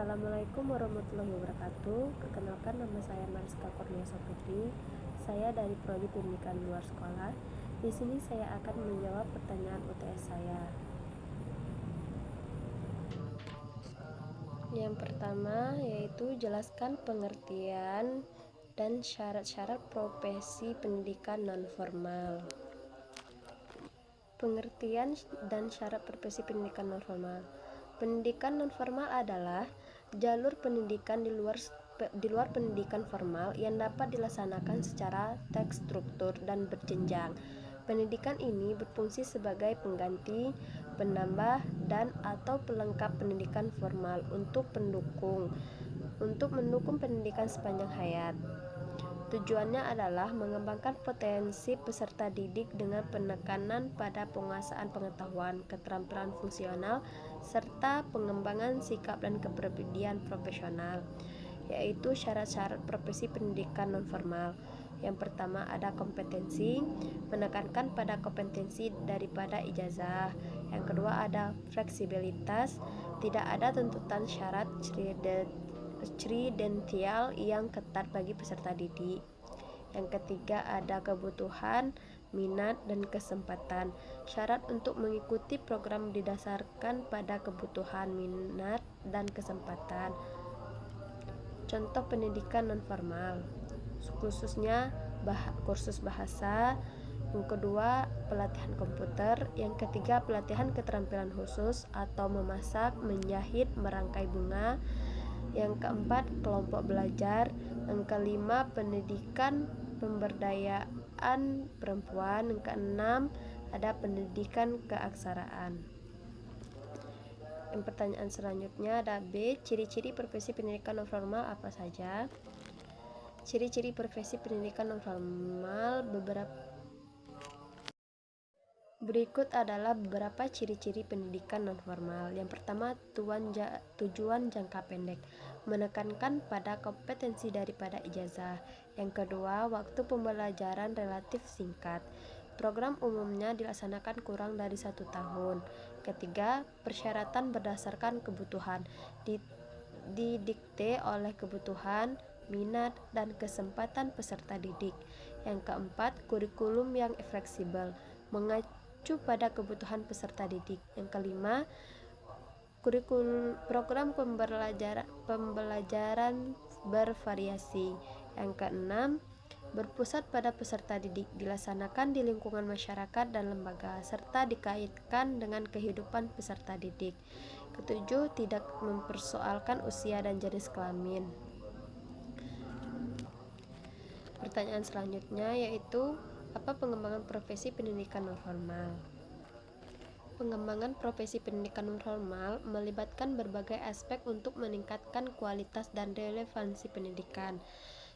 Assalamualaikum warahmatullahi wabarakatuh. Perkenalkan, nama saya Mariska Kurniasa Putri. Saya dari Prodi Pendidikan Luar Sekolah. Di sini saya akan menjawab pertanyaan UTS saya. Yang pertama yaitu jelaskan pengertian dan syarat-syarat profesi pendidikan non-formal. Pengertian dan syarat profesi pendidikan non-formal. Pendidikan non-formal adalah jalur pendidikan di luar pendidikan formal yang dapat dilaksanakan secara terstruktur dan berjenjang. Pendidikan ini berfungsi sebagai pengganti, penambah, dan atau pelengkap pendidikan formal untuk mendukung pendidikan sepanjang hayat. Tujuannya adalah mengembangkan potensi peserta didik dengan penekanan pada penguasaan pengetahuan, keterampilan fungsional, serta pengembangan sikap dan kepribadian profesional, yaitu syarat-syarat profesi pendidikan nonformal. Yang pertama ada kompetensi, menekankan pada kompetensi daripada ijazah. Yang kedua ada fleksibilitas, tidak ada tuntutan syarat kredensial yang ketat bagi peserta didik. Yang ketiga ada kebutuhan, minat, dan kesempatan. Syarat untuk mengikuti program didasarkan pada kebutuhan, minat, dan kesempatan. Contoh pendidikan nonformal, khususnya kursus bahasa. Yang kedua pelatihan komputer. Yang ketiga pelatihan keterampilan khusus atau memasak, menjahit, merangkai bunga. Yang keempat kelompok belajar. Yang kelima pendidikan pemberdayaan perempuan. Yang keenam ada pendidikan keaksaraan. Yang pertanyaan selanjutnya ada B. Ciri-ciri profesi pendidikan non-formal apa saja? Ciri-ciri profesi pendidikan non-formal berikut adalah beberapa ciri-ciri pendidikan non-formal. Yang pertama, tujuan jangka pendek, menekankan pada kompetensi daripada ijazah. Yang kedua, waktu pembelajaran relatif singkat. Program umumnya dilaksanakan kurang dari 1 tahun. Ketiga, persyaratan berdasarkan kebutuhan, didikte oleh kebutuhan, minat, dan kesempatan peserta didik. Yang keempat, kurikulum yang fleksibel, mengacu pada kebutuhan peserta didik. Yang kelima, program pembelajaran bervariasi. Yang keenam, berpusat pada peserta didik, dilaksanakan di lingkungan masyarakat dan lembaga, serta dikaitkan dengan kehidupan peserta didik. Ketujuh, tidak mempersoalkan usia dan jenis kelamin. Pertanyaan selanjutnya yaitu apa pengembangan profesi pendidikan non-formal? Pengembangan profesi pendidikan non-formal melibatkan berbagai aspek untuk meningkatkan kualitas dan relevansi pendidikan.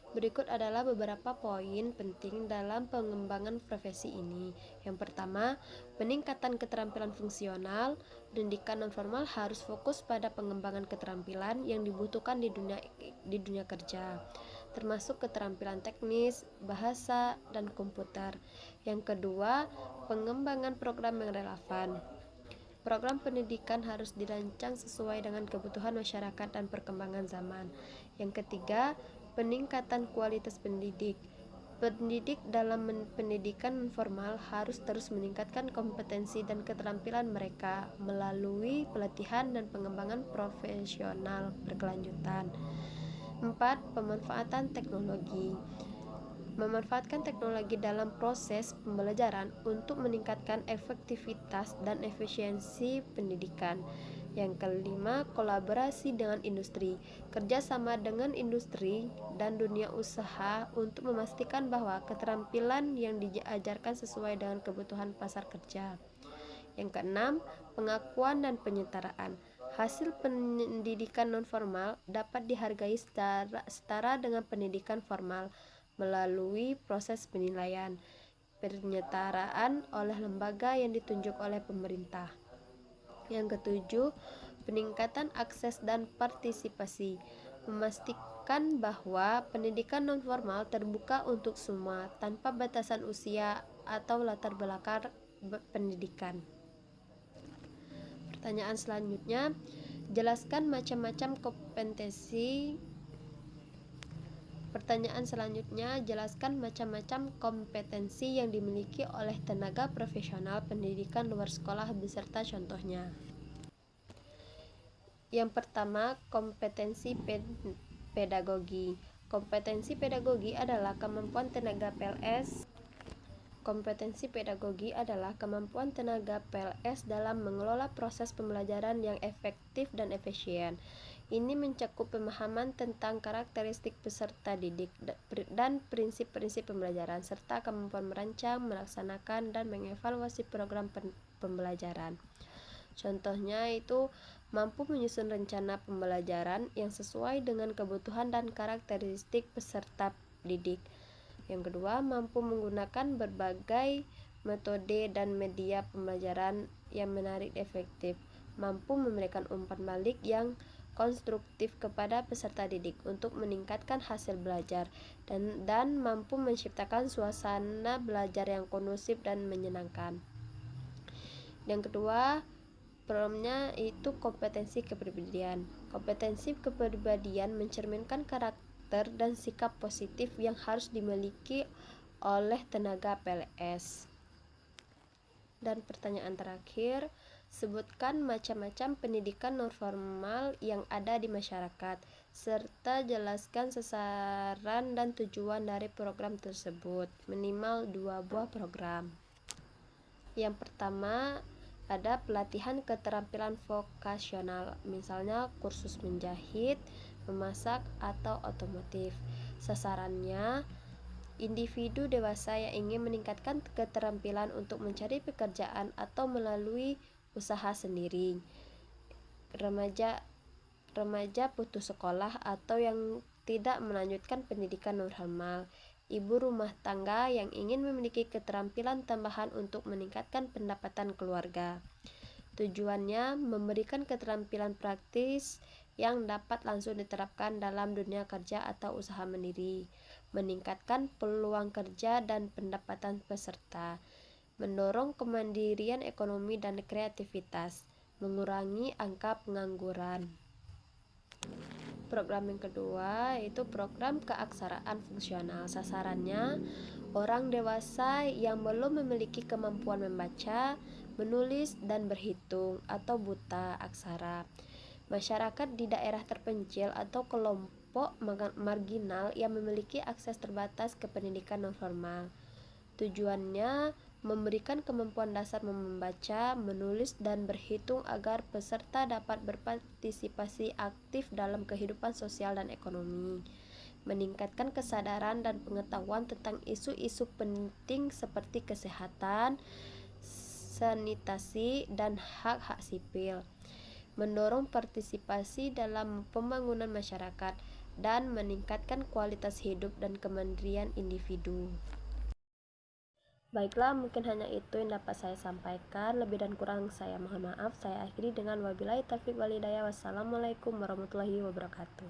Berikut adalah beberapa poin penting dalam pengembangan profesi ini. Yang pertama, peningkatan keterampilan fungsional. Pendidikan non-formal harus fokus pada pengembangan keterampilan yang dibutuhkan di dunia kerja, termasuk keterampilan teknis, bahasa, dan komputer. Yang kedua, pengembangan program yang relevan. Program pendidikan harus dirancang sesuai dengan kebutuhan masyarakat dan perkembangan zaman. Yang ketiga, peningkatan kualitas pendidik. Pendidik dalam pendidikan non-formal harus terus meningkatkan kompetensi dan keterampilan mereka melalui pelatihan dan pengembangan profesional berkelanjutan. 4. Pemanfaatan teknologi. Memanfaatkan teknologi dalam proses pembelajaran untuk meningkatkan efektivitas dan efisiensi pendidikan. Yang kelima, kolaborasi dengan industri. Kerjasama dengan industri dan dunia usaha untuk memastikan bahwa keterampilan yang diajarkan sesuai dengan kebutuhan pasar kerja. Yang keenam, pengakuan dan penyetaraan. Hasil pendidikan non-formal dapat dihargai setara dengan pendidikan formal melalui proses penilaian, penyetaraan oleh lembaga yang ditunjuk oleh pemerintah. Yang ketujuh, peningkatan akses dan partisipasi. Memastikan bahwa pendidikan non-formal terbuka untuk semua tanpa batasan usia atau latar belakang pendidikan. Pertanyaan selanjutnya, Jelaskan macam-macam kompetensi. Pertanyaan selanjutnya, jelaskan macam-macam kompetensi yang dimiliki oleh tenaga profesional pendidikan luar sekolah beserta contohnya. Yang pertama, kompetensi pedagogi. Kompetensi pedagogi adalah kemampuan tenaga PLS. Kompetensi pedagogi adalah kemampuan tenaga PLS dalam mengelola proses pembelajaran yang efektif dan efisien. Ini mencakup pemahaman tentang karakteristik peserta didik dan prinsip-prinsip pembelajaran, serta kemampuan merancang, melaksanakan, dan mengevaluasi program pembelajaran. Contohnya itu mampu menyusun rencana pembelajaran yang sesuai dengan kebutuhan dan karakteristik peserta didik. Yang kedua, mampu menggunakan berbagai metode dan media pembelajaran yang menarik efektif, mampu memberikan umpan balik yang konstruktif kepada peserta didik untuk meningkatkan hasil belajar, dan mampu menciptakan suasana belajar yang kondusif dan menyenangkan. Yang kedua, programnya itu kompetensi kepribadian. Kompetensi kepribadian mencerminkan karakter dan sikap positif yang harus dimiliki oleh tenaga PLS. Dan pertanyaan terakhir, sebutkan macam-macam pendidikan non-formal yang ada di masyarakat, serta jelaskan sasaran dan tujuan dari program tersebut, minimal 2 buah program. Yang pertama, ada pelatihan keterampilan vokasional, misalnya kursus menjahit, memasak, atau otomotif. Sasarannya, individu dewasa yang ingin meningkatkan keterampilan untuk mencari pekerjaan atau melalui usaha sendiri, remaja putus sekolah atau yang tidak melanjutkan pendidikan non-formal, ibu rumah tangga yang ingin memiliki keterampilan tambahan untuk meningkatkan pendapatan keluarga. Tujuannya memberikan keterampilan praktis yang dapat langsung diterapkan dalam dunia kerja atau usaha mandiri, meningkatkan peluang kerja dan pendapatan peserta, mendorong kemandirian ekonomi dan kreativitas, mengurangi angka pengangguran. Program yang kedua itu program keaksaraan fungsional. Sasarannya orang dewasa yang belum memiliki kemampuan membaca, menulis, dan berhitung atau buta aksara. Masyarakat di daerah terpencil atau kelompok marginal yang memiliki akses terbatas ke pendidikan non-formal. Tujuannya memberikan kemampuan dasar membaca, menulis, dan berhitung agar peserta dapat berpartisipasi aktif dalam kehidupan sosial dan ekonomi, meningkatkan kesadaran dan pengetahuan tentang isu-isu penting seperti kesehatan, sanitasi, dan hak-hak sipil, mendorong partisipasi dalam pembangunan masyarakat, dan meningkatkan kualitas hidup dan kemandirian individu. Baiklah, mungkin hanya itu yang dapat saya sampaikan. Lebih dan kurang saya mohon maaf. Saya akhiri dengan wabillahi taufiq wal hidayah. Wassalamualaikum warahmatullahi wabarakatuh.